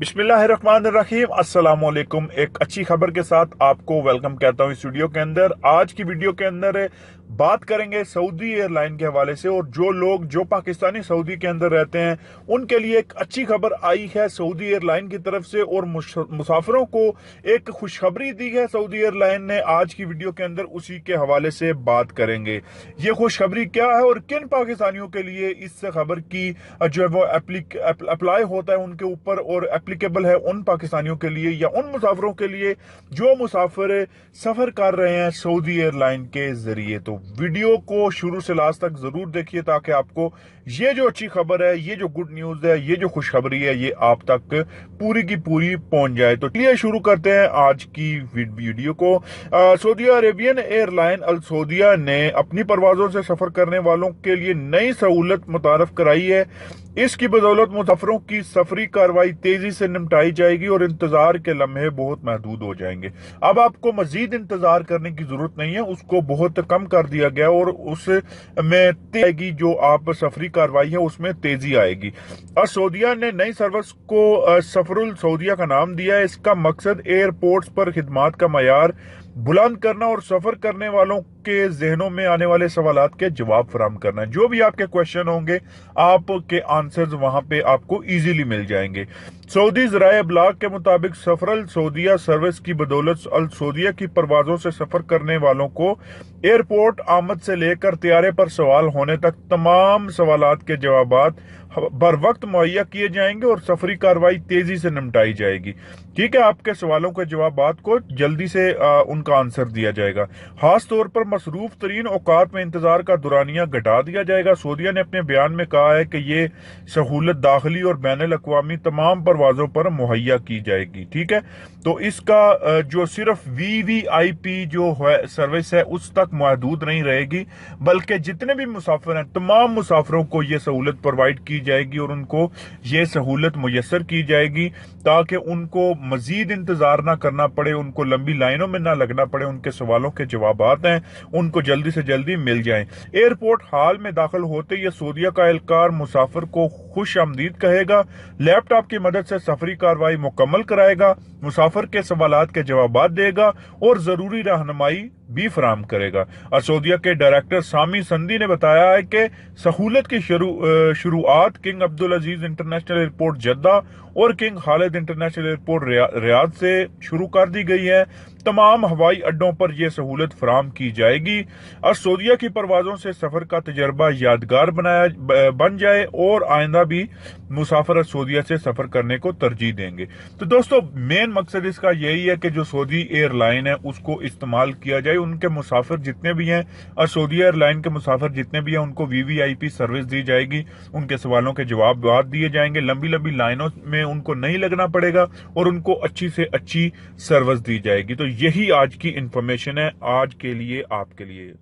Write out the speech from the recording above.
बिस्मिल्लाहिर्रहमानिर्रहीम अस्सलाम वालेकुम। एक अच्छी खबर के साथ आपको वेलकम कहता हूँ इस वीडियो के अंदर। आज की वीडियो के अंदर बात करेंगे सऊदी एयरलाइन के हवाले से, और जो लोग जो पाकिस्तानी सऊदी के अंदर रहते हैं उनके लिए एक अच्छी खबर आई है सऊदी एयरलाइन की तरफ से, और मुसाफिरों को एक खुशखबरी दी है सऊदी एयरलाइन ने। आज की वीडियो के अंदर उसी के हवाले से बात करेंगे। ये खुशखबरी क्या है और किन पाकिस्तानियों के लिए इस खबर की जो है वो अप्लाई होता है उनके ऊपर, और एप्लीकेबल है उन पाकिस्तानियों के लिए या उन मुसाफिरों के लिए जो मुसाफिर सफर कर रहे हैं सऊदी एयरलाइन के जरिए। तो वीडियो को शुरू से लास्ट तक जरूर देखिए ताकि आपको ये जो अच्छी खबर है, ये जो गुड न्यूज है, ये जो खुशखबरी है, ये आप तक पूरी की पूरी पहुंच जाए। तो चलिए शुरू करते हैं आज की वीडियो को। सऊदी अरेबियन एयरलाइन अल सऊदिया ने अपनी परवाजों से सफर करने वालों के लिए नई सहूलत मुतारफ कराई है। इसकी बदौलत मुसाफिरों की सफरी कार्रवाई तेजी से निपटाई जाएगी और इंतजार के लम्हे बहुत महदूद हो जाएंगे। अब आपको मजीद इंतजार करने की जरूरत नहीं है, उसको बहुत कम कर दिया गया और उसमें तेजी जो आप सफरी कार्रवाई है उसमें तेजी आएगी। और सऊदिया ने नई सर्विस को सफरुल सऊदिया का नाम दिया है। इसका मकसद एयरपोर्ट्स पर खिदमात का मयार बुलंद करना और सफर करने वालों के जहनों में आने वाले सवालात के जवाब फराहम करना है। जो भी आपके क्वेश्चन होंगे आपके आंसर्स वहां पे आपको इजीली मिल जाएंगे। सऊदी ज़राए इब्लाग के मुताबिक सफरल सऊदिया सर्विस की बदौलत अल सऊदिया की परवाजों से सफर करने वालों को एयरपोर्ट आमद से लेकर तैयारे पर सवाल होने तक तमाम सवालात के जवाब बर वक्त मुहैया किए जाएंगे और सफरी कार्रवाई तेजी से निपटाई जाएगी। ठीक है, आपके सवालों के जवाब को जल्दी से उनका आंसर दिया जाएगा। खास तौर पर मसरूफ तरीन औकात में इंतजार का दुरानिया घटा दिया जाएगा। सऊदिया ने अपने बयान में कहा है कि ये सहूलत दाखिली और बैनुल अक़वामी तमाम परवाजों पर मुहैया की जाएगी। ठीक है, तो इसका जो सिर्फ VVIP जो है सर्विस है उस तक महदूद नहीं रहेगी, बल्कि जितने भी मुसाफिर हैं तमाम मुसाफिरों को ये सहूलत प्रोवाइड की जाएगी और उनको ये सहूलत मुयस्सर की जाएगी ताकि उनको मजीद इंतजार ना करना पड़े, उनको लंबी लाइनों में ना लगना पड़े, उनके सवालों के जवाब हैं उनको जल्दी से जल्दी मिल जाएं। एयरपोर्ट हाल में दाखिल होते ही सऊदिया का एहलकार मुसाफिर को खुश आमदीद कहेगा, लैपटॉप की मदद से सफरी कार्रवाई मुकम्मल कराएगा, मुसाफिर के सवालात के जवाब देगा और जरूरी रहनुमाई भी फराहम करेगा। और सऊदिया के डायरेक्टर सामी संदी ने बताया है कि सहूलत की शुरुआत किंग अब्दुल अजीज इंटरनेशनल एयरपोर्ट जद्दा और king Khalid international airport Riyadh से शुरू कर दी गई है। तमाम हवाई अड्डों पर यह सहूलत फराहम की जाएगी और सऊदिया की परवाजों से सफर का तजर्बा यादगार बन जाए और आइंदा भी मुसाफिर सऊदिया से सफर करने को तरजीह देंगे। तो दोस्तों, मेन मकसद इसका यही है कि जो सऊदी एयरलाइन है उसको इस्तेमाल किया जाए। उनके मुसाफिर जितने भी हैं और सऊदी एयरलाइन के मुसाफिर जितने भी हैं उनको VVIP सर्विस दी जाएगी, उनके सवालों के जवाब दिए जाएंगे, लंबी लंबी लाइनों में उनको नहीं लगना पड़ेगा और उनको अच्छी से अच्छी सर्विस दी जाएगी। तो यही आज की इंफॉर्मेशन है आज के लिए आपके लिए।